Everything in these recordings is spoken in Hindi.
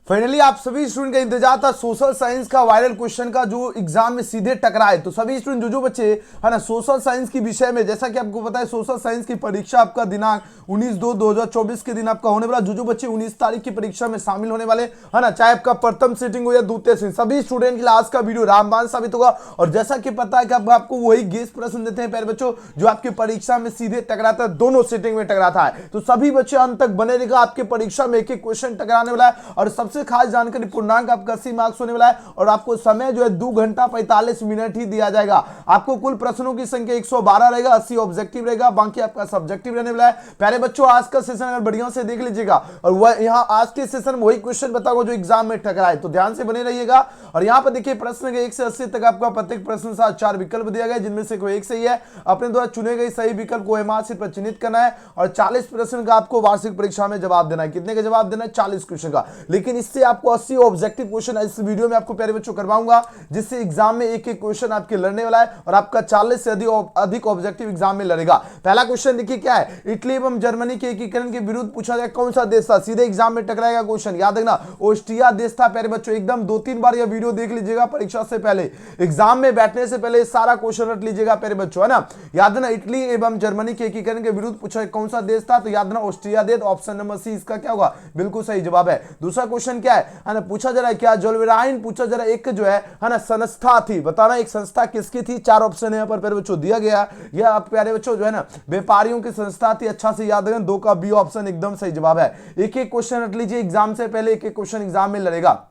फाइनली आप सभी स्टूडेंट का इंतजार था सोशल साइंस का वायरल क्वेश्चन का जो एग्जाम में सीधे टकराए। तो सभी स्टूडेंट जो बच्चे है ना सोशल साइंस की विषय में, जैसा कि आपको पता है सोशल साइंस की परीक्षा आपका दिनांक 19/2/2024 के दिन आपका होने वाला। जो बच्चे 19 तारीख की परीक्षा में शामिल होने वाले है ना, चाहे आपका प्रथम सीटिंग हो या द्वितीय सीटिंग, सभी स्टूडेंट के लिए आज का वीडियो रामबाण साबित होगा। और जैसा कि पता है कि आपको वही गेस प्रश्न देते हैं प्यारे बच्चों जो आपकी परीक्षा में सीधे टकराता है, दोनों सीटिंग में टकराता है। तो सभी बच्चे अंत तक बने रहेगा, आपके परीक्षा में एक एक क्वेश्चन टकराने वाला है। और सबसे खास जानकारी, पूर्णांक आपका 80 मार्क्स होने वाला है और आपको समय जो है 2 घंटा 45 मिनट ही दिया जाएगा। आपको कुल प्रश्नों की संख्या 112 रहेगा, 80 ऑब्जेक्टिव रहेगा, बाकी आपका सब्जेक्टिव रहने वाला है। प्यारे बच्चों आज का सेशन अगर बढ़िया से देख लीजिएगा और वह यहां आज के सेशन में वही क्वेश्चन बताऊंगा जो एग्जाम में टकराए, तो ध्यान से बने रहिएगा। और यहां पर देखिए प्रश्न के 1 से 80 तक आपका प्रत्येक प्रश्न से 4 विकल्प दिया गया, जिनमें से कोई एक सही है। अपने द्वारा चुने गए सही विकल्प को ओएमआर शीट पर चिन्हित करना है और 40 प्रश्न का आपको वार्षिक परीक्षा में जवाब देना है। कितने का जवाब देना है? 40 क्वेश्चन का। लेकिन इससे आपको 80 ऑब्जेक्टिव क्वेश्चन इस वीडियो में आपको प्यारे बच्चों करवाऊंगा, जिससे एग्जाम में एक एक क्वेश्चन आपके लड़ने वाला है और आपका 40 से अधिक ऑब्जेक्टिव एग्जाम में लड़ेगा। पहला क्वेश्चन देखिए क्या है, इटली एवं जर्मनी के एकीकरण के विरुद्ध पूछा जाए कौन सा देश था? सीधे एग्जाम में टकराएगा क्वेश्चन, याद रखना ऑस्ट्रिया देश था प्यारे बच्चों। एकदम 2-3 बार यह वीडियो देख लीजिएगा परीक्षा से पहले, एग्जाम में बैठने से पहले सारा क्वेश्चन रट लीजिएगा प्यारे बच्चों, है ना। याद ना इटली एवं जर्मनी के एकीकरण के विरुद्ध पूछा कौन सा देश था? तो याद ना ऑस्ट्रिया देश। ऑप्शन नंबर सी इसका क्या होगा? बिल्कुल सही जवाब है। दूसरा क्वेश्चन क्या है ना, पूछा जा रहा है क्या जोल्वेराइन पूछा जरा एक जो है ना संस्था थी, बताना एक संस्था किसकी थी? 4 ऑप्शन यहां पर प्यारे बच्चों दिया गया। यह आप प्यारे बच्चों जो है ना व्यापारियों की संस्था थी, अच्छा से याद रखें। 2 का बी ऑप्शन एकदम सही जवाब है। एक एक क्वेश्चन रख लीजिए, एग्जाम से पहले एक एक क्वेश्चन एग्जाम में लड़ेगा।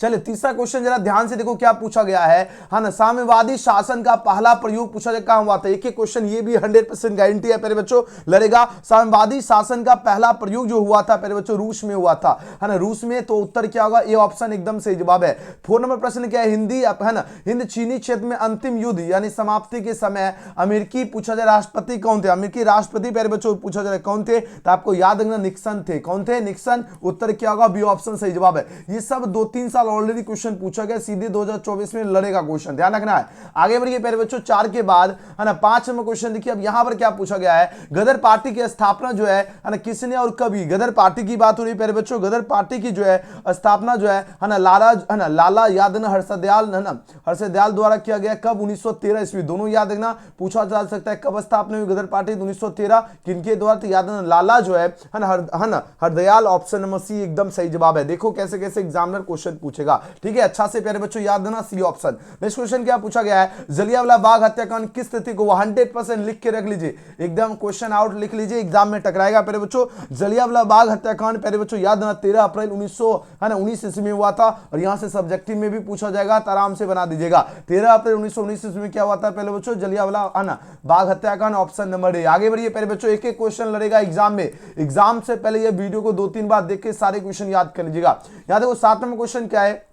चलिए तीसरा क्वेश्चन जरा ध्यान से देखो क्या पूछा गया है ना, साम्यवादी शासन का पहला प्रयोग पूछा जाए कहां हुआ था? एक एक क्वेश्चन, ये भी 100% गारंटी है प्यारे बच्चों लड़ेगा। साम्यवादी शासन का पहला प्रयोग जो हुआ था प्यारे बच्चों रूस में हुआ था, है ना, रूस में। तो उत्तर क्या होगा? ये ऑप्शन एकदम सही जवाब है। 4 नंबर प्रश्न क्या है, हिंदी है ना, हिंद चीनी क्षेत्र में अंतिम युद्ध यानी समाप्ति के समय अमेरिकी पूछा जाए राष्ट्रपति कौन थे? अमेरिकी राष्ट्रपति प्यारे बच्चों पूछा जाए कौन थे? तो आपको याद रखना निक्सन थे। कौन थे? निक्सन। उत्तर क्या होगा? बी ऑप्शन सही जवाब है। ये सब 2-3 साल ऑलरेडी क्वेश्चन पूछा गया, सीधे 2024 में लड़ेगा क्वेश्चन, ध्यान रखना है। आगे बढ़िए प्यारे बच्चों 4 के बाद है ना 5 नंबर क्वेश्चन देखिए। अब यहां पर क्या पूछा गया है, गदर पार्टी की स्थापना जो है ना किसने और कभी? गदर पार्टी की बात हो रही है प्यारे बच्चों। गदर पार्टी की जो है स्थापना जो है ना लाला याद ना हर्षदयाल है ना हर्षदयाल द्वारा किया गया। कब? 1913 ईस्वी। दोनों याद रखना, पूछा जा सकता है कब स्थापना हुई गदर पार्टी? 1913। किनके द्वारा? तो याद रखना लाला जो है ना हरदयाल। ऑप्शन नंबर सी एकदम सही जवाब है। देखो कैसे कैसे एग्जामिनर क्वेश्चन पूछेगा, ठीक है, अच्छा से प्यारे बच्चों याद देना सी ऑप्शन। नेक्स्ट क्वेश्चन क्या पूछा गया है, जलियांवाला बाग हत्याकांड किस तिथि को? 100% लिख के रख लीजिए, एकदम क्वेश्चन आउट लिख लीजिए, एग्जाम में टकराएगा प्यारे बच्चों। जलियांवाला बाग हत्याकांड प्यारे बच्चों याद देना 13 अप्रैल 1919 ईस्वी में हुआ था। और यहां से सब्जेक्टिव में भी पूछा जाएगा, तो आराम से बना दीजिएगा। 13 अप्रैल 1919 ईस्वी में क्या हुआ था पहले बच्चों? जलियांवाला बाग हत्याकांड। Option number A. आगे बढ़िए प्यारे बच्चों, एक एक क्वेश्चन लड़ेगा एग्जाम में। एग्जाम से पहले ये वीडियो को 2-3 बार देख के सारे क्वेश्चन याद कर लीजिएगा। याद देखो 7 नंबर क्वेश्चन क्या है,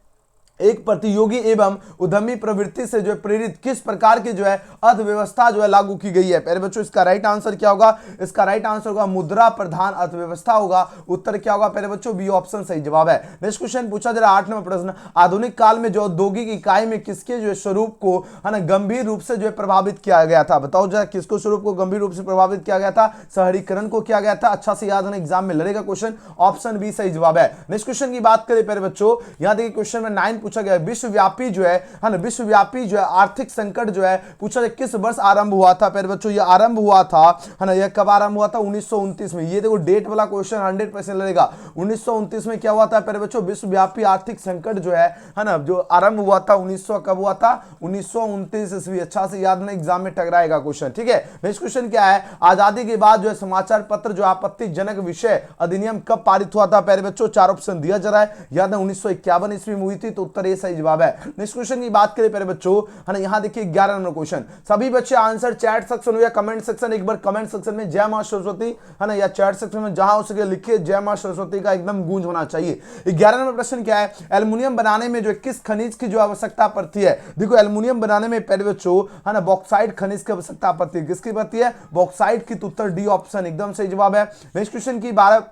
एक प्रतियोगी एवं उद्यमी प्रवृत्ति से जो है प्रेरित किस प्रकार की जो है अर्थव्यवस्था जो है लागू की गई है? प्यारे बच्चों इसका राइट आंसर क्या होगा? इसका राइट आंसर होगा मुद्रा प्रधान अर्थव्यवस्था होगा। उत्तर क्या होगा प्यारे बच्चों? बी ऑप्शन सही जवाब है। नेक्स्ट क्वेश्चन पूछा जरा 8 नंबर प्रश्न, आधुनिक काल में जो औद्योगिक इकाई में किसके जो है स्वरूप को है ना गंभीर रूप से जो है प्रभावित किया गया था? बताओ जरा किसको स्वरूप को गंभीर रूप से प्रभावित किया गया था? शहरीकरण को किया गया था। अच्छा से याद रखना, एग्जाम में लड़ेगा क्वेश्चन। ऑप्शन बी सही जवाब है। नेक्स्ट क्वेश्चन की बात करें प्यारे बच्चों, यहां देखिए क्वेश्चन में 9 पूछा गया, विश्वव्यापी जो है ना विश्वव्यापी जो है आर्थिक संकट जो है पूछा जाए किस वर्ष आरंभ हुआ था? प्यारे बच्चों ये आरंभ हुआ था है ना, यह कब आरंभ हुआ था? 1929 में। ये देखो डेट वाला क्वेश्चन 100% लगेगा। 1929 में क्या हुआ था प्यारे बच्चों? विश्वव्यापी आर्थिक संकट जो है ना जो आरंभ हुआ था 1900 कब हुआ था? 1929 ईस्वी। अच्छा से याद ना, एग्जाम में टकराएगा क्वेश्चन, ठीक है। नेक्स्ट क्वेश्चन क्या है, आजादी के बाद जो है समाचार पत्र जो आपत्तिजनक विषय अधिनियम कब पारित हुआ था? प्यारे बच्चों 4 ऑप्शन दिया जा रहा है। याद है 1951 ईस्वी में हुई थी, तो उत्तर ये सही जवाब है। नेक्स्ट क्वेश्चन की बात करें प्यारे बच्चों है ना, यहां देखिए 11 नंबर क्वेश्चन। सभी बच्चे आंसर चैट सेक्शन हो या कमेंट सेक्शन, एक बार कमेंट सेक्शन में जय मां सरस्वती है ना या चैट सेक्शन में जहां हो सके लिखिए, जय मां सरस्वती का एकदम गूंज होना चाहिए। 11 नंबर प्रश्न क्या है, एल्युमिनियम बनाने में जो किस खनिज की जो आवश्यकता पड़ती है? देखो एल्युमिनियम बनाने में प्यारे बच्चों है ना बॉक्साइट खनिज की आवश्यकता पड़ती है। किसकी पड़ती है? बॉक्साइट की। उत्तर डी ऑप्शन एकदम सही जवाब है। नेक्स्ट क्वेश्चन की 12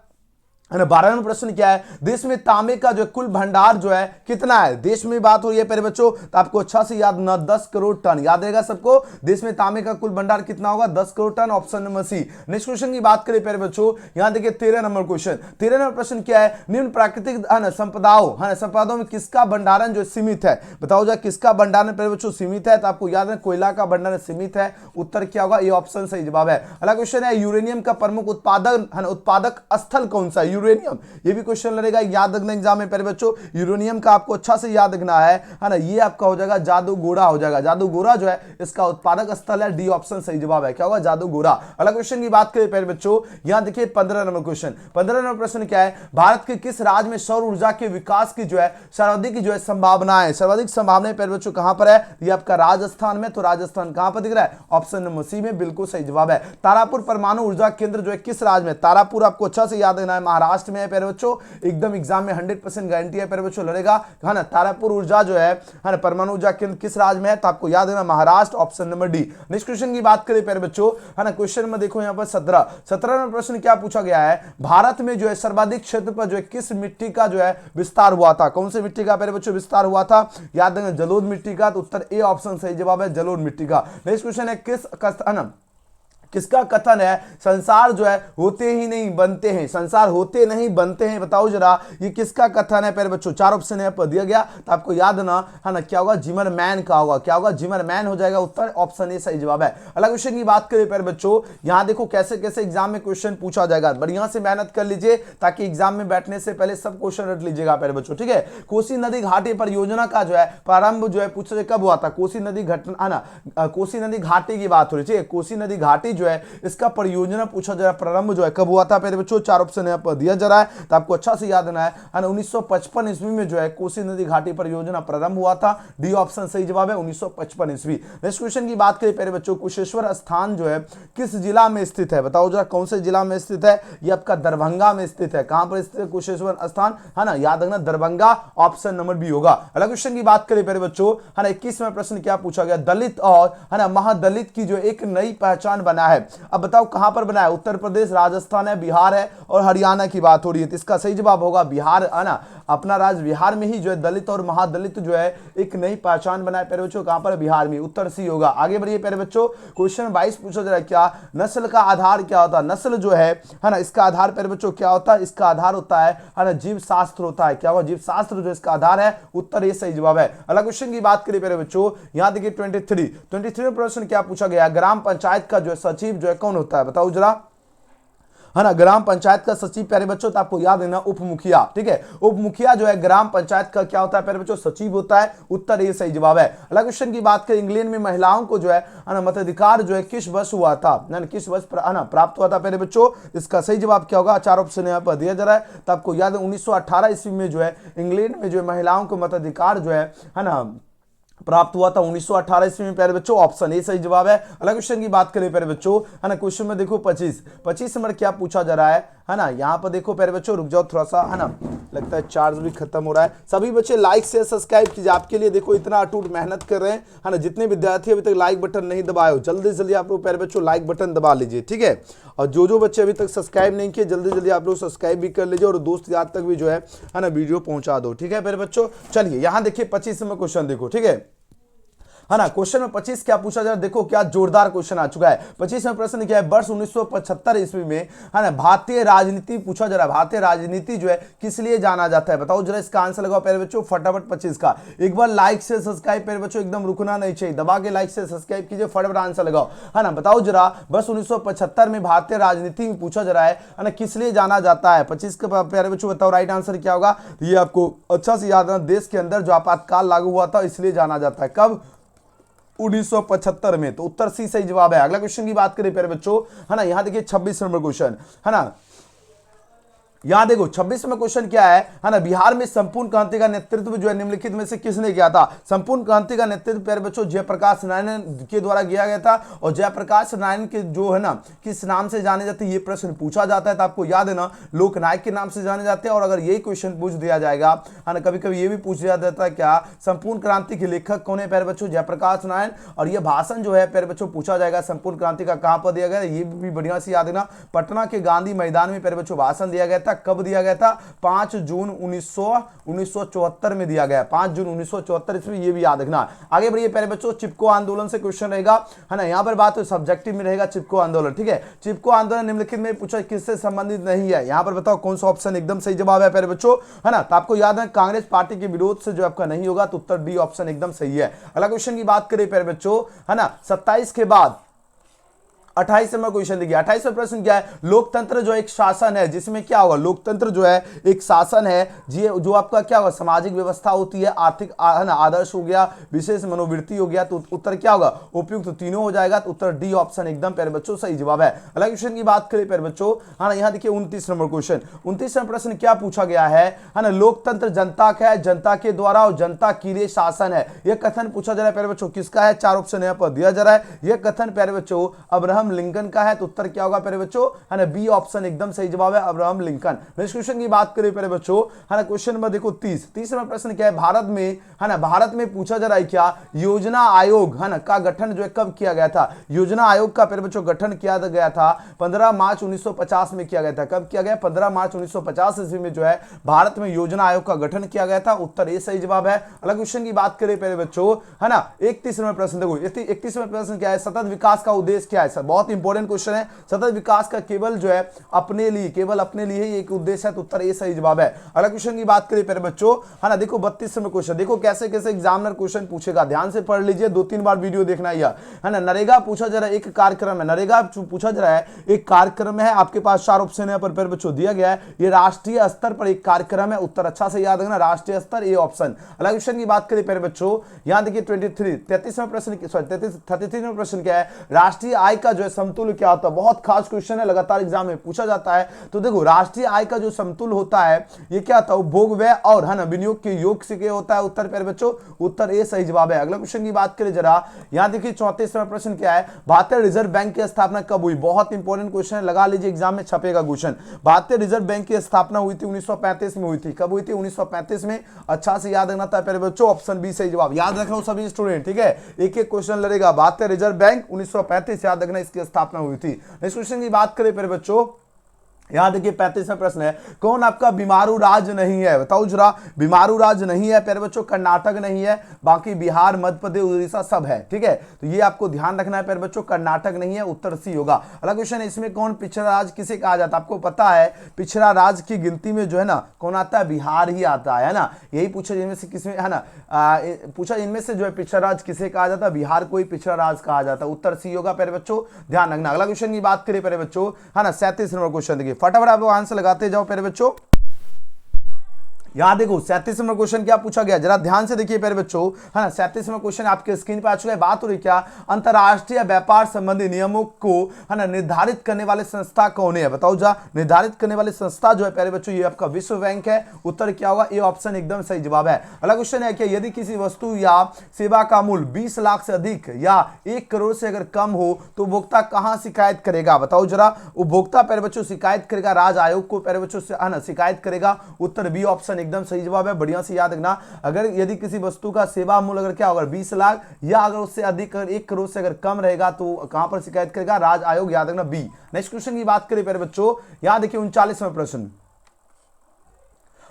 है ना। 12वां प्रश्न क्या है, देश में तांबे का जो कुल भंडार जो है कितना है। देश में बात हो रही है प्यारे बच्चों, तो आपको अच्छा से याद ना 10 करोड़ टन याद रहेगा सबको। देश में तांबे का कुल भंडार कितना होगा, 10 crore ton, option number C. Next question की बात करें प्यारे बच्चों, यहां देखिए 13 नंबर क्वेश्चन। 13 नंबर प्रश्न क्या है, निम्न प्राकृतिक संपदाओं में किसका भंडारण जो सीमित है। बताओ जा किसका भंडारण प्यारे बच्चों सीमित है, तो आपको याद है कोयला का भंडारण सीमित है। उत्तर क्या होगा, ये ऑप्शन सही जवाब है। अगला क्वेश्चन है, यूरेनियम का प्रमुख उत्पादक स्थल कौन सा है। यूरेनियम, ये भी क्वेश्चन लड़ेगा, याद रखना एग्जाम में प्यारे बच्चों। यूरेनियम का आपको अच्छा से याद रखना है ना। ये आपका हो जाएगा जादूगोरा हो जाएगा। जादूगोरा जो है इसका उत्पादक स्थल है, डी ऑप्शन सही जवाब है। क्या होगा, जादूगोरा। अगला क्वेश्चन की बात करें प्यारे बच्चों, यहां देखिए 15 नंबर क्वेश्चन। 15 नंबर प्रश्न क्या है, भारत के किस राज्य में सौर ऊर्जा के विकास की जो है सर्वाधिक जो है संभावना है। सर्वाधिक संभावनाएं प्यारे बच्चों कहां पर है, ये आपका राजस्थान में। तो राजस्थान कहां पर दिख रहा है, ऑप्शन नंबर सी में, बिल्कुल सही जवाब है। तारापुर परमाणु ऊर्जा केंद्र जो है किस राज्य में, तारापुर आपको अच्छा से याद रखना है, महाराष्ट्र में है प्यारे बच्चों। एकदम एग्जाम में 100% गारंटी है प्यारे बच्चों, लड़ेगा है ना। तारापुर ऊर्जा जो है ना, परमाणु ऊर्जा केंद्र किस राज्य में है, तो आपको याद रखना Maharashtra, option number D. Next question की बात करें प्यारे बच्चों, है ना। क्वेश्चन में देखो यहाँ पर 17 नंबर प्रश्न क्या पूछा गया है, भारत में जो है सर्वाधिक क्षेत्र पर जो है किस मिट्टी का जो है विस्तार हुआ था। कौन सी मिट्टी का प्यारे बच्चों विस्तार हुआ था, याद रखना जलोढ़ मिट्टी का। तो उत्तर ए ऑप्शन सही जवाब है, जलोढ़ मिट्टी का। नेक्स्ट क्वेश्चन है, किसका कथन है, संसार जो है होते ही नहीं बनते हैं। संसार होते नहीं बनते हैं, बताओ जरा ये किसका कथन है प्यारे बच्चों। 4 ऑप्शन यहाँ पर दिया गया, तो आपको याद ना है ना, क्या होगा, जिमरमैन का होगा। क्या होगा, जिमरमैन हो जाएगा। उत्तर ऑप्शन ए सही जवाब है। अगला क्वेश्चन की बात करें प्यारे बच्चों, यहां देखो कैसे कैसे एग्जाम में क्वेश्चन पूछा जाएगा। बढ़िया से मेहनत कर लीजिए ताकि एग्जाम में बैठने से पहले सब क्वेश्चन रट लीजिएगा प्यारे बच्चों, ठीक है। कोसी नदी घाटी परियोजना का जो है प्रारंभ जो है पूछा जाए कब हुआ था। कोसी नदी घटना है ना, कोसी नदी घाटी की बात हो रही है। कोसी नदी घाटी जो है इसका परियोजना पूछा जा रहा है, प्रारंभ जो है कब हुआ था प्यारे बच्चों। 4 ऑप्शन यहाँ पर दिया जा रहा है, तो आपको अच्छा से याद रखना है ना। 1955 ईस्वी में जो है कोसी नदी घाटी परियोजना प्रारंभ हुआ था, डी ऑप्शन सही जवाब है, 1955 ईस्वी। नेक्स्ट क्वेश्चन की बात करें प्यारे बच्चों, कुशेश्वर स्थान जो है किस जिला में स्थित है। बताओ जरा कौन से जिला में स्थित है, ये आपका दरभंगा में स्थित है। कहां पर स्थित है कुशेश्वर स्थान, है ना, याद रखना दरभंगा, ऑप्शन नंबर बी होगा। अगला क्वेश्चन की बात करें प्यारे बच्चों, है ना, 21वां प्रश्न क्या पूछा गया, दलित और है ना महादलित की जो एक नई पहचान बना है। अब बताओ कहां पर बना है, उत्तर प्रदेश, राजस्थान है, बिहार है और हरियाणा की बात हो रही है। तो इसका सही जवाब होगा बिहार, है ना। अपना राज्य बिहार में ही जो है दलित और महादलित जो है एक नई पहचान बनाए प्यारे बच्चों, कहां पर, बिहार में। उत्तर सी होगा। आगे बढ़िए प्यारे बच्चों, क्वेश्चन 22 पूछा जा रहा है, क्या नस्ल का आधार क्या होता है। नस्ल जो है ना, इसका आधार प्यारे बच्चों क्या होता है, इसका आधार होता है ना जीव शास्त्र होता है। क्या होगा, जीव शास्त्र जो इसका आधार है। उत्तर ये सही जवाब है। अगला क्वेश्चन की बात करें प्यारे बच्चों, यहां देखिए 23 प्रश्न क्या पूछा गया, ग्राम पंचायत का जो है सचिव जो है कौन होता है। बताओ जरा, है ना, ग्राम पंचायत का सचिव प्यारे बच्चों, तो आपको याद देना उप मुखिया, ठीक है। उप मुखिया जो है ग्राम पंचायत का क्या होता है प्यारे बच्चों, सचिव होता है। उत्तर ये सही जवाब है। अगला क्वेश्चन की बात करें, इंग्लैंड में महिलाओं को जो है ना मताधिकार जो है किस वर्ष हुआ था, किस वर्ष प्राप्त हुआ था प्यारे बच्चों। इसका सही जवाब क्या होगा, 4 ऑप्शन यहाँ पर दिया जा रहा है, तो आपको याद है 1918 ईस्वी में जो है इंग्लैंड में जो है महिलाओं को मताधिकार जो है ना प्राप्त हुआ था 1918 ईस्वी में प्यारे बच्चों, ऑप्शन ए सही जवाब है। अगला क्वेश्चन की बात करें प्यारे बच्चों, है ना, क्वेश्चन में देखो 25 नंबर क्या पूछा जा रहा है ना। यहाँ पर देखो प्यारे बच्चों, रुक जाओ थोड़ा सा, है ना, लगता है चार्ज भी खत्म हो रहा है। सभी बच्चे लाइक शेयर सब्सक्राइब कीजिए, आपके लिए देखो इतना अटूट मेहनत कर रहे हैं, है ना। जितने विद्यार्थी अभी तक लाइक बटन नहीं दबाए हो, जल्दी जल्दी आप लोग प्यारे बच्चों लाइक बटन दबा लीजिए, ठीक है। और जो बच्चे अभी तक सब्सक्राइब नहीं किए, जल्दी जल्दी आप लोग सब्सक्राइब भी कर लीजिए और दोस्त याद तक भी जो है ना वीडियो पहुंचा दो, ठीक है प्यारे बच्चों। चलिए यहाँ देखिए 25 नंबर क्वेश्चन देखो, ठीक है ना। क्वेश्चन में 25 क्या पूछा जा रहा है, देखो क्या जोरदार क्वेश्चन आ चुका है। 25 में प्रश्न क्या है, वर्ष 1975 ईस्वी में, है ना, भारतीय राजनीति पूछा जा रहा है। भारतीय राजनीति जो है किस लिए जाना जाता है। बताओ जरा इसका आंसर लगाओ प्यारे बच्चों फटाफट 25 का। एक बार लाइक से सब्सक्राइब प्यारे बच्चों एकदम रुकना नहीं चाहिए, दबा के लाइक से सब्सक्राइब कीजिए, फटाफट आंसर लगाओ, है ना। बताओ जरा वर्ष 1975 में भारतीय राजनीति में पूछा जा रहा है ना, किस लिए जाना जाता है। 25 का प्यारे बच्चों बताओ राइट आंसर क्या होगा। ये आपको अच्छा से याद रखना, देश के अंदर जो आपातकाल लागू हुआ था इसलिए जाना जाता है। कब, 1975 में। तो उत्तर सी सही जवाब है। अगला क्वेश्चन की बात करें प्यारे बच्चों, है ना, यहां देखिए 26 नंबर क्वेश्चन, है ना। यहां देखो 26 में क्वेश्चन क्या है ना, बिहार में संपूर्ण क्रांति का नेतृत्व जो है निम्नलिखित में से किसने किया था। संपूर्ण क्रांति का नेतृत्व प्यारे बच्चों जयप्रकाश नारायण के द्वारा किया गया था। और जयप्रकाश नारायण के जो है ना किस नाम से जाने जाते हैं, ये प्रश्न पूछा जाता है, तो आपको याद है ना लोकनायक के नाम से जाने जाते हैं। और अगर यही क्वेश्चन पूछ दिया जाएगा, है ना, कभी कभी ये भी पूछ दिया जाता है क्या संपूर्ण क्रांति के लेखक कौन है प्यारे बच्चों, जयप्रकाश नारायण। और ये भाषण जो है प्यारे बच्चों पूछा जाएगा संपूर्ण क्रांति का कहां पर दिया गया, ये भी बढ़िया से याद है ना, पटना के गांधी मैदान में प्यारे बच्चों भाषण दिया गया था। था, कब दिया गया था? 5 जून 1974 में दिया गया, 5 जून 1974 ईस्वी, ये भी याद रखना। आगे बढ़िए प्यारे बच्चों, चिपको आंदोलन से क्वेश्चन रहेगा, है ना, यहाँ पर बात तो सब्जेक्टिव में रहेगा चिपको आंदोलन, ठीक है। चिपको आंदोलन निम्नलिखित में पूछा किससे संबंधित नहीं है, यहाँ पर बताओ कौन सा ऑप्शन एकदम सही जवाब है प्यारे बच्चों, है ना। तो आपको याद है कांग्रेस पार्टी के विरोध से जो आपका नहीं होगा, तो उत्तर डी ऑप्शन एकदम सही है। अगला क्वेश्चन की बात करें प्यारे बच्चों, है ना, 27 के बाद 28 नंबर क्वेश्चन देखिए। 28वां प्रश्न क्या है? लोकतंत्र जो एक शासन है, जिसमें क्या होगा? लोकतंत्र जो है एक शासन है जो आपका क्या होगा? सामाजिक व्यवस्था होती है, आर्थिक है ना, आदर्श हो गया, विशेष मनोवृत्ति हो गया, तो उत्तर क्या होगा? उपयुक्त तीनों हो जाएगा, तो उत्तर डी ऑप्शन एकदम प्यारे बच्चों सही जवाब है। अगला क्वेश्चन की बात करें प्यारे बच्चों, है ना, यहाँ देखिए 29 नंबर क्वेश्चन। 29वां प्रश्न क्या पूछा गया है ना, लोकतंत्र जनता का है, जनता के द्वारा और जनता के लिए शासन है, यह कथन पूछा जा रहा है प्यारे बच्चों, किसका है? 4 ऑप्शन यहाँ पर दिया जा रहा है। यह कथन प्यारे बच्चों अब्राहम लिंकन का है, तो उत्तर क्या होगा प्यारे बच्चों? है ना, बी ऑप्शन एकदम सही जवाब है, अब्राहम लिंकन। नेक्स्ट क्वेश्चन की बात करें प्यारे बच्चों, है ना, क्वेश्चन नंबर देखो 30 नंबर प्रश्न क्या है? भारत में, है ना, भारत में पूछा जा रहा है क्या? योजना आयोग, है ना, का गठन जो है कब किया गया था? योजना आयोग का प्यारे बच्चों गठन किया गया था 15 मार्च 1950 में किया गया था। कब किया गया? 15 मार्च 1950 ईस्वी में जो है भारत में योजना आयोग का गठन किया गया था, उत्तर ए सही जवाब है। अलग क्वेश्चन की बात करें प्यारे बच्चों, है ना, 31वां प्रश्न देखो, 31वां प्रश्न क्या है? सतत विकास का उद्देश्य क्या है? सर बहुत इंपॉर्टेंट क्वेश्चन है। सतत विकास का केवल जो है अपने लिए, केवल अपने लिए ही एक उद्देश्य है, तो उत्तर ए सही जवाब है। अगला क्वेश्चन की बात करें प्यारे बच्चों, है ना, देखो 32वां क्वेश्चन, देखो कैसे कैसे एग्जामिनर क्वेश्चन पूछेगा, ध्यान से पढ़ लीजिए, 2-3 बार वीडियो देखना है ना। नरेगा पूछा जा रहा है, एक कार्यक्रम है, नरेगा पूछा जा रहा है, एक कार्यक्रम है, आपके पास 4 ऑप्शन है पर प्यारे बच्चों दिया गया है, ये राष्ट्रीय स्तर पर एक कार्यक्रम है, उत्तर अच्छा से याद रखना, राष्ट्रीय स्तर ए ऑप्शन। अगला क्वेश्चन की बात करें प्यारे बच्चों, यहां देखिए 33वां प्रश्न, सॉरी 33वां प्रश्न क्या है? राष्ट्रीय आय का जो है समतुल्य क्या होता है? बहुत खास क्वेश्चन है, लगातार एग्जाम में पूछा जाता है। तो देखो राष्ट्रीय आय का जो समतुल्य होता है, ये क्या होता है? उपभोग व्यय और, है ना, विनियोग के योग से क्या होता है? उत्तर प्यारे बच्चों उत्तर ए सही जवाब है। अगला क्वेश्चन की बात करें जरा, यहां देखिए 34वां प्रश्न क्या है? भारतीय रिजर्व बैंक की स्थापना कब हुई? बहुत इंपॉर्टेंट क्वेश्चन है, लगा लीजिए, एग्जाम में छपेगा क्वेश्चन। भारतीय रिजर्व बैंक की स्थापना हुई थी 1935 में हुई थी। कब हुई थी? 1935 में। अच्छा से याद रखना था प्यारे बच्चों, ऑप्शन बी सही जवाब। याद रख लो सभी स्टूडेंट, ठीक है, एक एक क्वेश्चन लड़ेगा। भारतीय रिजर्व बैंक 1935 याद रखना, इसकी स्थापना हुई थी। नेक्स्ट क्वेश्चन की बात करें प्यारे बच्चों, यहां देखिए 35वां प्रश्न है, कौन आपका बीमारू राज्य नहीं है? बताओ जरा, बीमारू राज्य नहीं है प्यारे बच्चों, कर्नाटक नहीं है, बाकी बिहार, मध्य प्रदेश, उड़ीसा सब है, ठीक है, तो ये आपको ध्यान रखना है प्यारे बच्चों, कर्नाटक नहीं है, उत्तर सी होगा। अगला क्वेश्चन है, इसमें कौन पिछड़ा राज्य किसे कहा जाता है? आपको पता है पिछड़ा राज्य की गिनती में जो है ना कौन आता है? बिहार ही आता है ना, यही पूछा इनमें से किसमें, है ना, पूछा इनमें से जो है पिछड़ा राज्य किसे कहा जाता है? बिहार को ही पिछड़ा राज्य कहा जाता है, उत्तर सी होगा प्यारे बच्चों, ध्यान रखना। अगला क्वेश्चन की बात करें प्यारे बच्चों, है ना, 37 नंबर क्वेश्चन देखिए, फटाफट आप लोग आंसर लगाते जाओ प्यारे बच्चों। यहां देखो 37वां क्वेश्चन क्या पूछा गया, जरा ध्यान से देखिए प्यारे बच्चों, है ना, 37वां क्वेश्चन आपके स्क्रीन पर आ चुका है। बात हो रही क्या? अंतरराष्ट्रीय व्यापार संबंधी नियमों को, है ना, निर्धारित करने वाले संस्था कौन है? बताओ जा, निर्धारित करने वाली संस्था जो है प्यारे बच्चों, ये आपका विश्व बैंक है, उत्तर क्या होगा? ए ऑप्शन एकदम सही जवाब है। अगला क्वेश्चन है कि यदि किसी वस्तु या सेवा का मूल्य 20 लाख से अधिक या 1 करोड़ से अगर कम हो तो उपभोक्ता कहां शिकायत करेगा? बताओ जरा, उपभोक्ता प्यारे बच्चों शिकायत करेगा राज्य आयोग को प्यारे बच्चों, है ना, शिकायत करेगा, उत्तर बी ऑप्शन एकदम सही जवाब है। बढ़िया से याद रखना, अगर यदि किसी वस्तु का सेवा मूल्य अगर क्या होगा 20 लाख या अगर उससे अधिक, अगर 1 करोड़ से अगर कम रहेगा तो कहां पर शिकायत करेगा? राज्य आयोग, याद रखना बी। नेक्स्ट क्वेश्चन की बात करें प्यारे बच्चों, यहां देखिए 39वां प्रश्न,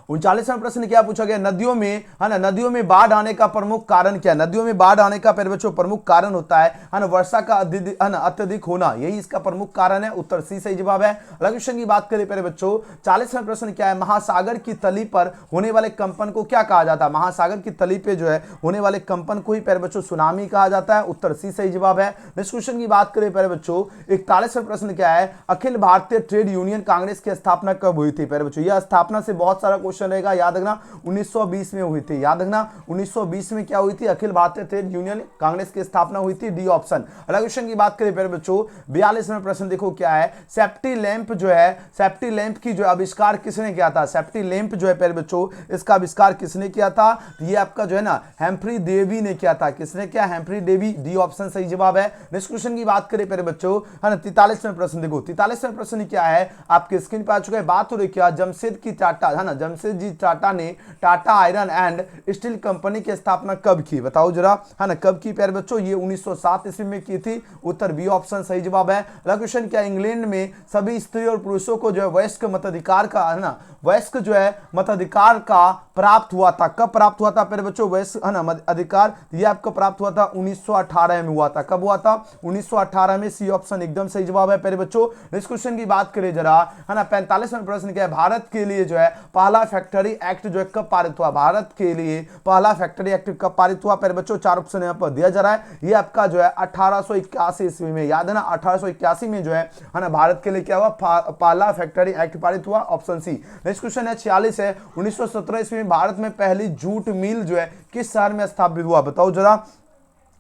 39वां प्रश्न क्या पूछा गया? नदियों में, है ना, नदियों में बाढ़ आने का प्रमुख कारण क्या है? नदियों में बाढ़ आने का प्यारे बच्चों प्रमुख कारण होता है ना, वर्षा का अत्यधिक होना, यही इसका प्रमुख कारण है, उत्तर सी सही जवाब है। अगला क्वेश्चन की बात करें प्यारे बच्चों, 40वां प्रश्न क्या है? महासागर की तली पर होने वाले कंपन को क्या कहा जाता है? महासागर की तली पे जो है होने वाले कंपन को ही प्यारे बच्चों सुनामी कहा जाता है, उत्तर सी सही जवाब है। नेक्स्ट क्वेश्चन की बात करें प्यारे बच्चों, 41वां प्रश्न क्या है? अखिल भारतीय ट्रेड यूनियन कांग्रेस की स्थापना कब हुई थी प्यारे बच्चों? यह स्थापना से बहुत सारा क्वेश्चन रहेगा, याद रखना 1920 में हुई थी, याद रखना 1920 में क्या हुई थी? अखिल भारतीय ट्रेड यूनियन कांग्रेस की स्थापना हुई थी, डी ऑप्शन। अगला क्वेश्चन की बात करें प्यारे बच्चों, 42वां प्रश्न देखो क्या है? सेफ्टी लैंप जो है, सेफ्टी लैंप की जो आविष्कार किसने किया था? सेफ्टी लैंप जो है प्यारे बच्चों, इसका आविष्कार किसने किया था? ये आपका जो है ना हेम्फ्री डेवी ने किया था। किसने किया? हेम्फ्री डेवी, डी ऑप्शन सही जवाब है। नेक्स्ट क्वेश्चन की बात करें प्यारे बच्चों, है ना, 43वां प्रश्न देखो, 43वां प्रश्न क्या है? आपके स्क्रीन पर आ चुका है। बात हो रही क्या? जमशेद की टाटा, है ना, जमशेद जी टाटा ने Tata iron and steel company की स्थापना कब की? बताओ जरा, है ना, कब की प्यारे बच्चों? ये 1907 ईस्वी में की थी। उत्तर बी ऑप्शन सही जवाब है। अगला क्वेश्चन क्या, इंग्लैंड में सभी स्त्री और पुरुषों को जो है वयस्क मताधिकार का, है ना, वयस्क जो है मताधिकार का प्राप्त हुआ था? कब प्राप्त हुआ था प्यारे बच्चों वयस्क, है ना, अधिकार? ये आपको प्राप्त हुआ था 1918 में हुआ था। कब हुआ था? 1918 में। सी ऑप्शन एकदम सही जवाब है प्यारे बच्चों। नेक्स्ट क्वेश्चन की बात करें जरा, है ना, 45वां प्रश्न क्या है, भारत के लिए जो है पहला फैक्ट्री एक्ट जो है कब पारित हुआ? भारत के लिए पहला फैक्ट्री एक्ट कब पारित हुआ प्यारे बच्चों? 4 ऑप्शन यहाँ पर दिया जा रहा है। ये आपका जो है 1881 ईस्वी में, याद है ना, 1881 में जो है ना, भारत के लिए क्या हुआ? पहला फैक्ट्री एक्ट पारित हुआ, ऑप्शन सी। नेक्स्ट क्वेश्चन है 46 है, 1917 ईस्वी में भारत में पहली जूट मिल जो है किस शहर में स्थापित हुआ? बताओ जरा।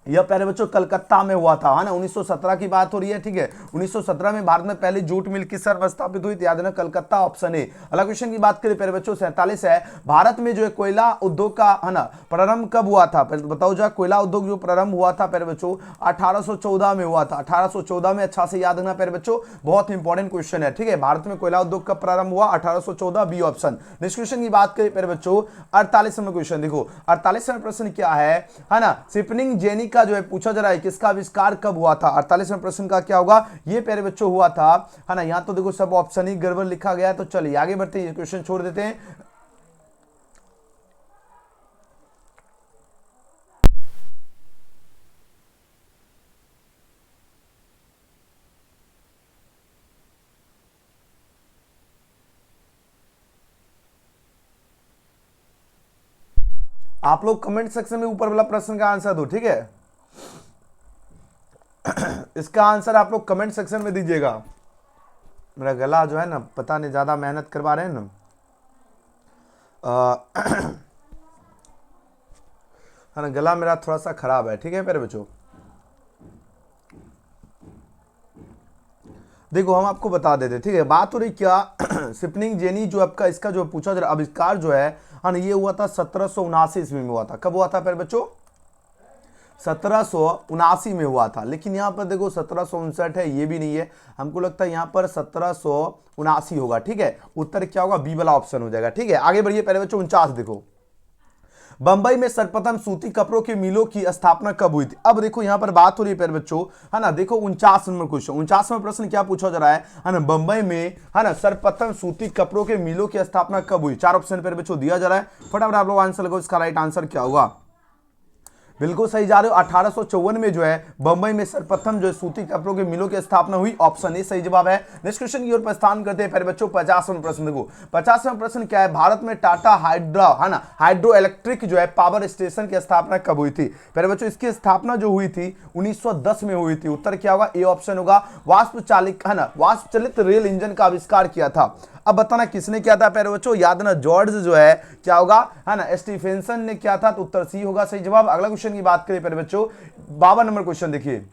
यह प्यारे बच्चों कलकत्ता में हुआ था, है ना, 1917 की बात हो रही है, ठीक है। 1917 में भारत में पहली जूट मिल किस शहर में स्थापित हुई? याद है ना, कलकत्ता, ऑप्शन ए। अगला क्वेश्चन की बात करें प्यारे बच्चों 47 है, भारत में जो है कोयला उद्योग का, है ना, प्रारंभ कब हुआ था? बताओ जरा, कोयला उद्योग जो प्रारंभ हुआ था प्यारे बच्चों 1814 में हुआ था। 1814 में, अच्छा से याद रखना प्यारे बच्चों, बहुत इंपॉर्टेंट क्वेश्चन है, ठीक है। भारत में कोयला उद्योग कब प्रारंभ हुआ? 1814, बी ऑप्शन। नेक्स्ट क्वेश्चन की बात करें प्यारे बच्चों 48वां क्वेश्चन, देखो 48वां प्रश्न क्या है ना, शिपनिंग जेनी का जो है पूछा जा रहा है किसका आविष्कार कब हुआ था? 48वें प्रश्न का क्या होगा? ये प्यारे बच्चों हुआ था, है ना, यहां तो देखो सब ऑप्शन ही गड़बड़ लिखा गया है, तो चलिए आगे बढ़ते हैं, ये क्वेश्चन छोड़ देते हैं। आप लोग कमेंट सेक्शन में ऊपर वाला प्रश्न का आंसर दो, ठीक है। इसका आंसर आप लोग कमेंट सेक्शन में दीजिएगा। मेरा गला जो है ना, पता नहीं ज्यादा मेहनत करवा रहे हैं ना, है ना, गला मेरा थोड़ा सा खराब है, ठीक है मेरे बच्चों। देखो हम आपको बता देते, ठीक है। बात हो रही क्या शिपनिंग जेनी जो आपका इसका जो पूछा जा रहा आविष्कार जो है ना, ये हुआ था 1779 ईस्वी में हुआ था। कब हुआ था प्यारे बच्चों? 1779 में हुआ था। लेकिन यहाँ पर देखो 1759 है, ये भी नहीं है, हमको लगता है यहाँ पर 1779 होगा, ठीक है। उत्तर क्या होगा? बी वाला ऑप्शन हो जाएगा, ठीक है। आगे बढ़िए प्यारे बच्चों 49 देखो, बंबई में सर्वप्रथम सूती कपड़ों के मिलों की स्थापना कब हुई थी? अब देखो यहाँ पर बात हो रही है प्यारे बच्चों, है ना, देखो 49 नंबर क्वेश्चन, 49वां प्रश्न क्या पूछा जा रहा है ना, बंबई में, है ना, सर्वप्रथम सूती कपड़ों के मिलों की स्थापना कब हुई? 4 ऑप्शन प्यारे बच्चों दिया जा रहा है, फटाफट आप लोग आंसर लगाओ, इसका राइट आंसर क्या होगा? बिल्कुल सही जा रहे हो, 1854 में जो है बंबई में सर्वप्रथम जो है सूती कपड़ों के मिलों की स्थापना हुई, ऑप्शन ए सही जवाब है। नेक्स्ट क्वेश्चन की ओर प्रस्थान करते हैं प्यारे बच्चों 50वां प्रश्न देखो, 50वां प्रश्न क्या है, भारत में टाटा हाइड्रा, है ना, हाइड्रो इलेक्ट्रिक जो है पावर स्टेशन की स्थापना कब हुई थी? प्यारे बच्चों इसकी स्थापना जो हुई थी 1910 में हुई थी। उत्तर क्या होगा? ए ऑप्शन होगा। वाष्प चालित, है ना, वाष्प चलित रेल इंजन का आविष्कार किया था। अब बताना किसने किया था प्यारे बच्चों? याद ना, जॉर्ज जो है क्या होगा, है ना, स्टीफेंसन ने किया था, तो उत्तर सी होगा सही जवाब। अगला क्वेश्चन की बात करें प्यारे बच्चों 52 नंबर क्वेश्चन देखिए,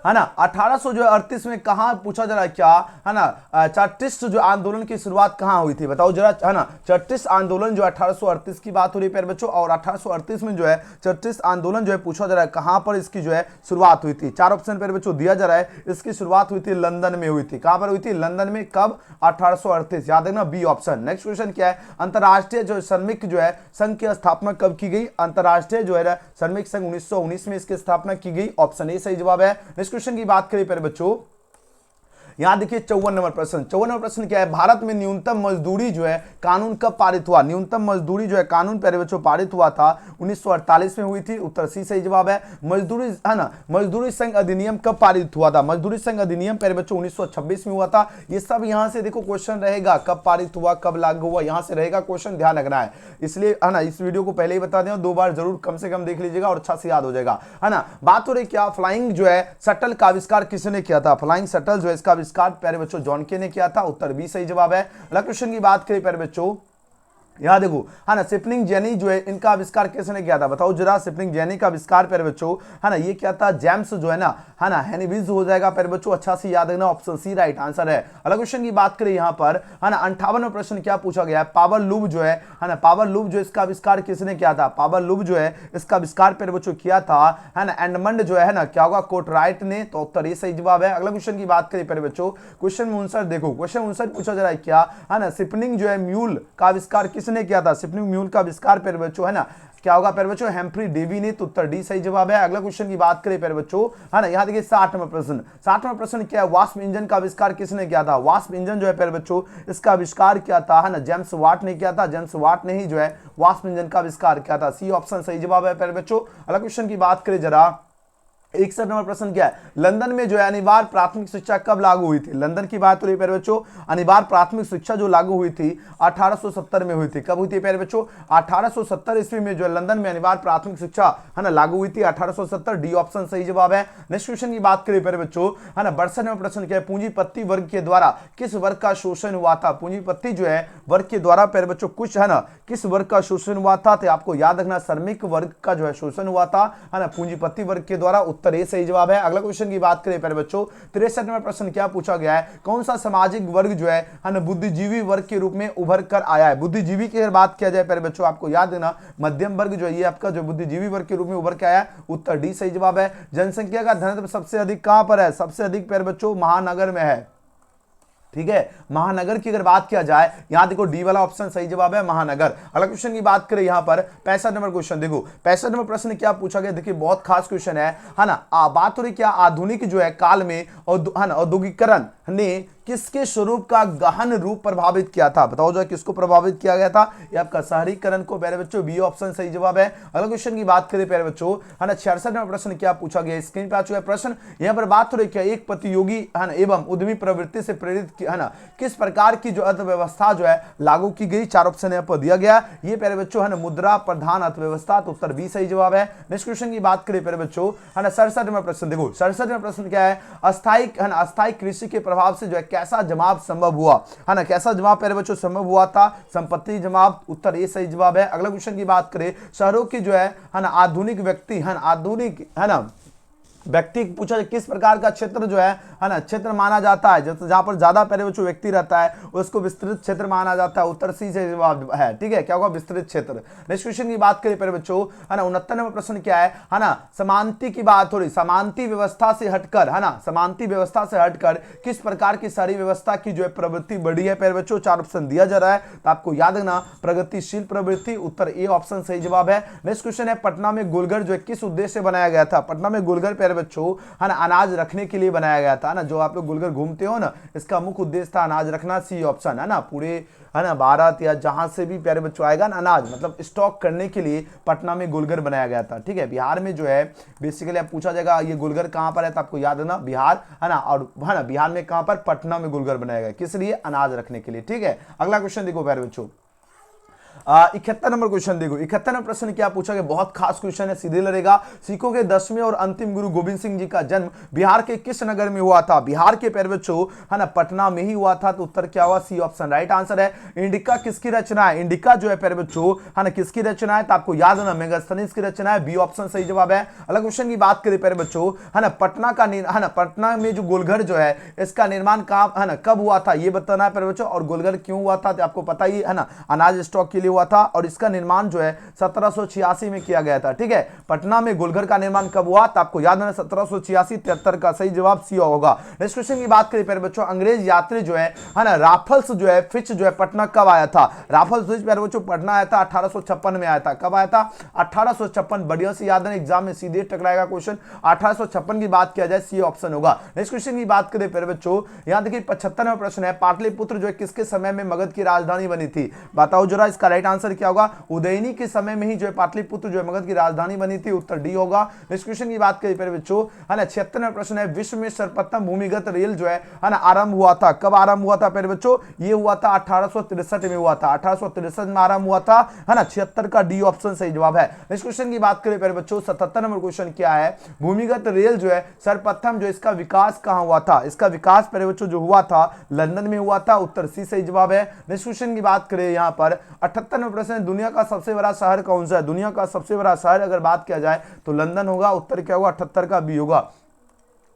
है ना, 1838 में कहा पूछा जा रहा है क्या, है ना, चार्टिस्ट जो आंदोलन की शुरुआत कहां हुई थी? बताओ जरा, है ना, चार्टिस्ट आंदोलन जो 1838 की बात हो रही है प्यारे बच्चों, और 1838 में जो है चार्टिस्ट आंदोलन जो है पूछा जा रहा है कहां पर इसकी जो है शुरुआत हुई थी? 4 ऑप्शन प्यारे बच्चों दिया जा रहा है, इसकी शुरुआत हुई थी लंदन में हुई थी। कहां पर हुई थी? लंदन में। कब? 1838, याद रखना, बी ऑप्शन। नेक्स्ट क्वेश्चन क्या है, अंतरराष्ट्रीय जो श्रमिक जो है संघ की स्थापना कब की गई? अंतरराष्ट्रीय जो है श्रमिक संघ 1919 में इसकी स्थापना की गई, ऑप्शन ए सही जवाब है। क्वेश्चन की बात करें प्यारे बच्चों, यहां देखिए 54 नंबर प्रश्न, 54वां प्रश्न क्या है, भारत में न्यूनतम मजदूरी जो है कानून कब पारित हुआ? न्यूनतम मजदूरी जो है कानून प्यारे बच्चों पारित हुआ था 1948 में हुई थी। उत्तर सी सही जवाब है। मजदूरी, है ना, मजदूरी संघ अधिनियम कब पारित हुआ था? मजदूरी संघ अधिनियम प्यारे बच्चों 1926 में हुआ था। ये सब यहां से देखो क्वेश्चन रहेगा, कब पारित हुआ, कब लागू हुआ, यहां से रहेगा क्वेश्चन, ध्यान रखना है। इसलिए, है ना, इस वीडियो को पहले ही बता दें, 2 बार जरूर कम से कम देख लीजिएगा और अच्छा से याद हो जाएगा, है ना। बात हो रही क्या, फ्लाइंग जो है शटल का आविष्कार किसने किया था? फ्लाइंग शटल जो है इसका आविष्कार प्यारे बच्चों जॉन के ने किया था। उत्तर बी सही जवाब है। अगला क्वेश्चन की बात करें प्यारे बच्चों, यहाँ देखो है ना, शिपनिंग जेनी जो है इनका आविष्कार किसने किया था, बताओ जरा। शिपनिंग जेनी का आविष्कार प्यारे बच्चों है ना ये क्या था, जेम्स जो है ना हेनिविज हो जाएगा प्यारे बच्चों, अच्छा से याद रखना, ऑप्शन सी राइट आंसर है। अगला क्वेश्चन की बात करें यहाँ पर है ना 58वां प्रश्न क्या पूछा गया है, पावर लूप जो है ना, पावर लूप जो इसका आविष्कार किसने किया था, पावर लूप जो है इसका आविष्कार प्यारे बच्चों किया था है ना एडमंड जो है ना क्या होगा कोर्टराइट ने, तो उत्तर ये सही जवाब है। अगला क्वेश्चन की बात करें प्यारे बच्चों, क्वेश्चन में आंसर देखो, क्वेश्चन आंसर पूछा जा रहा है क्या है ना, शिपनिंग जो है म्यूल का आविष्कार किसने किया था, शिपनिंग म्यूल का आविष्कार प्यारे बच्चों है ना क्या होगा प्यारे बच्चों, हेम्फ्री डेवी ने, तो उत्तर डी सही जवाब है। अगला क्वेश्चन की बात करें प्यारे बच्चों है ना, यहाँ देखिए 60वां प्रश्न, 60वां प्रश्न क्या है, वास्प इंजन का आविष्कार किसने किया था, वास्प इंजन जो है प्यारे बच्चों इसका आविष्कार किया था है ना जेम्स वाट ने किया था, जेम्स वाट ने ही जो है वास्प इंजन का आविष्कार किया था, सी ऑप्शन सही जवाब है प्यारे बच्चों। अगला क्वेश्चन की बात करें जरा 61 नंबर प्रश्न क्या है, लंदन में जो है अनिवार्य प्राथमिक शिक्षा कब लागू हुई थी, लंदन की बात हो रही है प्यारे बच्चों, अनिवार्य प्राथमिक शिक्षा जो लागू हुई थी 1870 में हुई थी, कब हुई थी प्यारे बच्चों, 1870 ईस्वी में जो है लंदन में अनिवार्य प्राथमिक शिक्षा है ना लागू हुई थी 1870, डी ऑप्शन सही जवाब है। नेक्स्ट क्वेश्चन की बात करें प्यारे बच्चों है ना 62 नंबर प्रश्न क्या है, पूंजीपति वर्ग के द्वारा किस वर्ग का शोषण हुआ था, पूंजीपति जो है वर्ग के द्वारा प्यारे बच्चों कुछ है ना किस वर्ग का शोषण हुआ था, तो आपको याद रखना श्रमिक वर्ग का जो है शोषण हुआ था है ना पूंजीपति वर्ग के द्वारा, उत्तर ए सही जवाब है। अगला क्वेश्चन की बात करें प्यारे बच्चों 63 नंबर प्रश्न क्या पूछा गया है, कौन सा सामाजिक वर्ग जो है ना बुद्धिजीवी वर्ग के रूप में उभर कर आया है, बुद्धिजीवी की अगर बात किया जाए प्यारे बच्चों आपको याद देना मध्यम वर्ग जो है ये आपका जो बुद्धिजीवी वर्ग के रूप में उभर के आया है, उत्तर डी सही जवाब है। जनसंख्या का घनत्व सबसे अधिक कहां पर है, सबसे अधिक प्यारे बच्चों महानगर में है, ठीक है महानगर की अगर बात किया जाए, यहां देखो डी वाला ऑप्शन सही जवाब है महानगर। अगला क्वेश्चन की बात करें यहां पर 65 नंबर क्वेश्चन देखो, 65 नंबर प्रश्न क्या पूछा गया, देखिए बहुत खास क्वेश्चन है ना, बात हो रही क्या आधुनिक जो है काल में औद्योगिकरण ने किसके स्वरूप का गहन रूप प्रभावित किया था, बताओ जो किसको प्रभावित किया गया था, ये आपका शहरीकरण को प्यारे बच्चों, बी ऑप्शन सही जवाब है। अगला क्वेश्चन की बात करें प्यारे बच्चों है ना 66 नंबर प्रश्न क्या पूछा गया, स्क्रीन पे आ चुका है प्रश्न, यहां पर बात हो रही क्या एक प्रतियोगी है ना एवं उद्यमी प्रवृत्ति से प्रेरित है ना किस प्रकार की जो अर्थव्यवस्था जो है लागू की गई, चार ऑप्शन यहाँ पर दिया गया, ये प्यारे बच्चों है ना मुद्रा प्रधान अर्थव्यवस्था, तो उत्तर बी सही जवाब है। नेक्स्ट क्वेश्चन की बात करें प्यारे बच्चों है ना 67 नंबर प्रश्न देखो, 67 नंबर प्रश्न क्या है, अस्थायी है ना अस्थायी कृषि के प्रभाव से जो है कैसा जमाव संभव हुआ है ना, कैसा जमाव प्यारे बच्चों संभव हुआ था, संपत्ति जमाव, उत्तर ए सही जवाब है। अगला क्वेश्चन की बात करें शहरों की जो है ना आधुनिक व्यक्ति है ना आधुनिक है ना व्यक्ति पूछा किस प्रकार का क्षेत्र जो है ना क्षेत्र माना जाता है, जहां पर ज्यादा प्यारे बच्चों व्यक्ति रहता है उसको विस्तृत क्षेत्र माना जाता है, उत्तर सी से जवाब है, ठीक है क्या होगा विस्तृत क्षेत्र। नेक्स्ट क्वेश्चन की बात करें प्यारे बच्चों है ना 69 नंबर प्रश्न क्या है ना समानती की बात हो रही, समानती व्यवस्था से हटकर है ना समानती व्यवस्था से हटकर किस प्रकार की सारी व्यवस्था की जो है प्रवृत्ति बढ़ी है प्यारे बच्चों, चार ऑप्शन दिया जा रहा है, तो आपको याद रखना प्रगतिशील प्रवृत्ति, उत्तर ए ऑप्शन सही जवाब है। नेक्स्ट क्वेश्चन है पटना में गोलघर जो है किस उद्देश्य से बनाया गया था, पटना में गोलघर प्यारे बच्चों है ना अनाज रखने के लिए बनाया गया था ना, जो आप लोग गोलघर घूमते हो ना इसका मुख्य उद्देश्य था अनाज रखना, सी ऑप्शन है ना पूरे है ना भारत या जहां से भी प्यारे बच्चों आएगा ना अनाज मतलब स्टॉक करने के लिए पटना में गोलघर बनाया गया था, ठीक है। बिहार में जो है बेसिकली आप पूछा जाएगा ये गोलघर कहां पर है, तो आपको याद रखना बिहार है ना, और है ना बिहार में कहां पर पटना में गोलघर बनाया गया किस लिए अनाज रखने के लिए, ठीक है। अगला क्वेश्चन देखो प्यारे बच्चों 71 नंबर क्वेश्चन देखो, 71 नंबर प्रश्न क्या पूछा गया, बहुत खास क्वेश्चन है, सीधे लड़ेगा, सिखों के 10वें और अंतिम गुरु गोविंद सिंह जी का जन्म बिहार के किस नगर में हुआ था, बिहार के प्यारे बच्चों है ना पटना में ही हुआ था, तो उत्तर क्या हुआ सी ऑप्शन राइट आंसर है। इंडिका किसकी रचना है, इंडिका जो है प्यारे बच्चों है ना किसकी रचना है, तो आपको याद होना मेगास्थनीज की रचना है, बी ऑप्शन सही जवाब है। अगला क्वेश्चन की बात करें प्यारे बच्चों है ना पटना का है ना पटना में जो गोलघर जो है इसका निर्माण कहां है ना कब हुआ था ये बताना है प्यारे बच्चों, और गोलघर क्यों हुआ था तो आपको पता ही है ना अनाज स्टॉक के लिए हुआ था, और इसका निर्माण जो है 1786 में किया गया था, ठीक है। पटना में गोलघर का निर्माण कब हुआ, तो आपको याद है 1786, 73 का सही जवाब सी होगा। नेक्स्ट क्वेश्चन की बात करें प्यारे बच्चों अंग्रेज यात्री जो है ना राफल्स जो है फिच जो है पटना कब आया था, राफल्स फिच प्यारे बच्चों पटना आया था 1856 में आया था, कब आया था 1856, बढ़िया से याद है एग्जाम में सीधे टकराएगा क्वेश्चन, 1856 की बात किया जाए सी ऑप्शन होगा। नेक्स्ट क्वेश्चन की बात करें प्यारे बच्चों यहां देखिए 75वां प्रश्न है पाटलिपुत्र जो है किसके समय में मगध की राजधानी बनी थी, बताओ जरा इसका राइट आंसर क्या होगा, उदयनी के समय में ही जो है पाटलिपुत्र जो है मगध की राजधानी बनी थी, उत्तर डी होगा। नेक्स्ट क्वेश्चन की बात करें प्यारे बच्चों है ना 76वां प्रश्न है विश्व में सर्वप्रथम भूमिगत रेल जो है ना आरंभ हुआ था, कब आरंभ हुआ था प्यारे बच्चों, ये हुआ था 1863 में हुआ था, 1863 में आरंभ हुआ था है ना, 76 का डी ऑप्शन सही जवाब है। नेक्स्ट क्वेश्चन की बात करें प्यारे बच्चों 77 नंबर क्वेश्चन क्या है, भूमिगत रेल जो है सर्वप्रथम जो इसका विकास कहां हुआ था, इसका विकास प्यारे बच्चों जो हुआ था लंदन में हुआ था, उत्तर सी सही जवाब है। नेक्स्ट क्वेश्चन की बात करें यहां पर 78वां प्रश्न है, दुनिया का सबसे बड़ा शहर कौन सा है? दुनिया का सबसे बड़ा शहर अगर बात किया जाए तो लंदन होगा, उत्तर क्या होगा? 78 का बी होगा।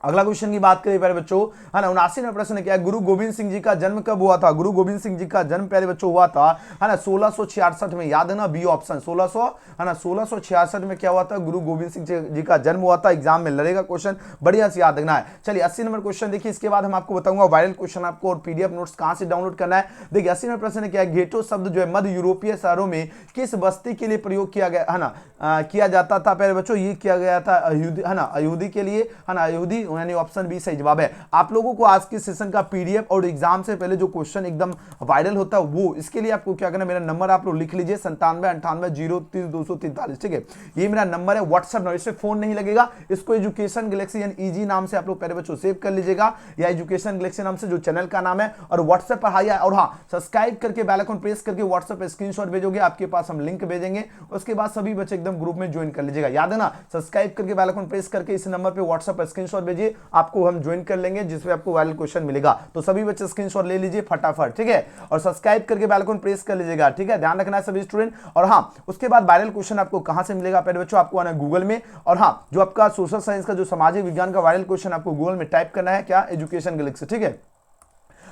अगला क्वेश्चन की बात करें प्यारे बच्चों, है ना, 79वां प्रश्न क्या है? गुरु गोविंद सिंह जी का जन्म कब हुआ था? गुरु गोविंद सिंह जी का जन्म प्यारे बच्चों हुआ था, है ना, 1666 में। याद है ना, बी ऑप्शन 1600, है ना, 1666 में क्या हुआ था? गुरु गोविंद सिंह जी का जन्म हुआ था। एग्जाम में लड़ेगा क्वेश्चन, बढ़िया से याद रखना है। चलिए 80 नंबर क्वेश्चन देखिए, इसके बाद हम आपको बताऊंगा वायरल क्वेश्चन आपको और पीडीएफ नोट्स कहां से डाउनलोड करना है। देखिए 80 नंबर प्रश्न क्या है? गेटो शब्द जो है मध्य यूरोपीय शहरों में किस बस्ती के लिए प्रयोग किया गया, है ना, किया जाता था प्यारे बच्चों? ये किया गया था अयहूदी, है ना, अयहूदी के लिए, है ना, अयहूदी, यानी ऑप्शन बी सही जवाब है। आप लोगों को आज के सेशन का पीडीएफ और एग्जाम से पहले जो क्वेश्चन एकदम वायरल होता है वो, इसके लिए आपको क्या करना है, मेरा नंबर आप लोग लिख लीजिए 9798030243, ठीक है, ये मेरा नंबर है व्हाट्सएप नंबर। इससे फोन नहीं लगेगा, इसको एजुकेशन गैलेक्सी यानी ईजी नाम से आप लोग प्यारे बच्चों सेव कर लीजिएगा, या एजुकेशन गैलेक्सी नाम से जो चैनल का नाम है, और व्हाट्सएप पर हाई, और हाँ सब्सक्राइब करके बेल आइकन प्रेस करके व्हाट्सएप पर स्क्रीनशॉट भेजोगे, आपके पास हम लिंक भेजेंगे, उसके बाद सभी बच्चे एकदम ग्रुप में ज्वाइन कर लीजिएगा। याद है ना, सब्सक्राइब करके बेल आइकन प्रेस करके इस नंबर पे व्हाट्सएप पर स्क्रीनशॉट भेजिए, आपको हम ज्वाइन कर लेंगे, जिसमें आपको वायरल क्वेश्चन मिलेगा। तो सभी बच्चे स्क्रीनशॉट ले लीजिए फटाफट, ठीक है, और सब्सक्राइब करके बेल आइकन प्रेस कर लीजिएगा, ठीक है, ध्यान रखना है सभी स्टूडेंट। और हाँ, उसके बाद वायरल क्वेश्चन आपको कहां से मिलेगा प्यारे बच्चों? आपको आना है गूगल में, और हाँ, जो आपका सोशल साइंस का जो सामाजिक विज्ञान का वायरल क्वेश्चन आपको गूगल में टाइप करना है, क्या? एजुकेशन गैलेक्सी, ठीक है।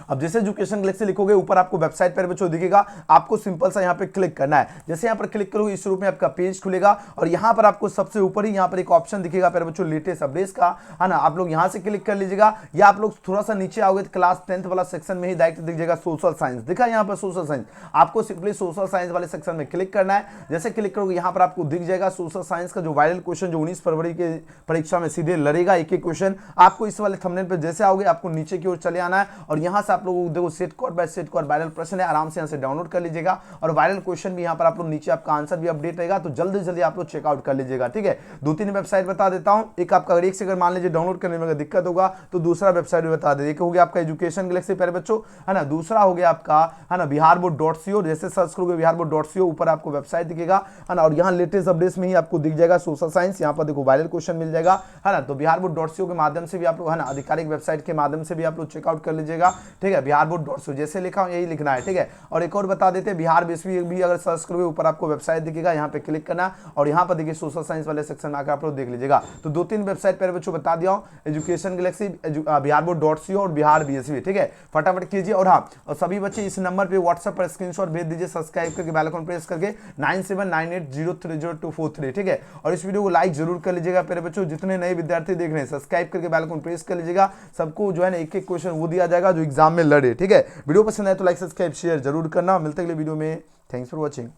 अब जैसे एजुकेशन गैलेक्सी लिखोगे, ऊपर आपको वेबसाइट पर बच्चों दिखेगा, आपको सिंपल सा यहाँ पे क्लिक करना है। जैसे यहाँ पर क्लिक करोगे इस रूप में आपका पेज खुलेगा, और यहाँ पर आपको सबसे ऊपर ही यहाँ पर एक ऑप्शन दिखेगा प्यारे बच्चों लेटेस्ट अपडेट्स का, है ना, आप लोग यहाँ से क्लिक कर लीजिएगा, या आप लोग थोड़ा सा नीचे आओगे तो क्लास 10th वाला सेक्शन में ही डायरेक्ट दिख जाएगा सोशल साइंस, दिखा यहाँ पर सोशल साइंस, आपको सिंपली सोशल साइंस वाले सेक्शन में क्लिक करना है। जैसे क्लिक करोगे यहाँ पर आपको दिख जाएगा सोशल साइंस का जो वायरल क्वेश्चन जो 19 फरवरी के परीक्षा में सीधे लड़ेगा, एक एक क्वेश्चन आपको इस वाले थंबनेल पर जैसे आओगे आपको नीचे की ओर चले आना है, और यहाँ से आप लोगों को देखो set code by set code viral प्रश्न है, आराम से यहाँ से डाउनलोड कर लीजिएगा, और वायरल क्वेश्चन भी यहाँ पर आप लोग नीचे आपका आंसर भी अपडेट रहेगा, तो जल्दी जल्दी आप लोग चेकआउट कर लीजिएगा, ठीक है। 2-3 वेबसाइट बता देता हूँ, एक आपका अगर एक से अगर मान लीजिए डाउनलोड करने में अगर दिक्कत होगा तो दूसरा वेबसाइट भी बता दे। एक हो गया आपका एजुकेशन गैलेक्सी प्यारे बच्चों, है ना, दूसरा हो गया आपका, है ना, biharboard.co, जैसे सर्च करोगे biharboard.co ऊपर आपको वेबसाइट दिखेगा, है ना, और यहाँ लेटेस्ट अपडेट्स में ही आपको दिख जाएगा सोशल साइंस, यहाँ पर देखो वायरल क्वेश्चन मिल जाएगा, है ना, तो biharboard.co के माध्यम से भी आप लोग, है ना, आधिकारिक वेबसाइट के माध्यम से भी आप लोग चेकआउट कर लीजिएगा, ठीक है, biharboard.co जैसे लिखा यही लिखना है, ठीक है। और एक और बता देते हैं, बिहार विश्व भी अगर सर्च करोगे ऊपर आपको वेबसाइट दिखेगा, यहाँ पे क्लिक करना, और यहाँ पर देखिए सोशल साइंस वाले सेक्शन में आकर आप लोग देख लीजिएगा। तो 2-3 वेबसाइट पर बच्चों बता दिया हूँ, एजुकेशन गैलेक्सी, biharboard.co और बिहार बीएसवी, ठीक है, फटाफट कीजिए। और हाँ, और सभी बच्चे इस नंबर पे व्हाट्सएप पर स्क्रीनशॉट भेज दीजिए, सब्सक्राइब करके बेल आइकन प्रेस करके 9798030243, ठीक है, और इस वीडियो को लाइक जरूर कर लीजिएगा प्यारे बच्चों, जितने नए विद्यार्थी देख रहे हैं सब्सक्राइब करके बेल आइकन प्रेस कर लीजिएगा, सबको जो है ना एक एक क्वेश्चन वो दिया जाएगा जो एग्जाम में लड़े, ठीक है। वीडियो पसंद आए तो लाइक सब्सक्राइब शेयर जरूर करना, मिलते अगले वीडियो में, थैंक्स फॉर वॉचिंग।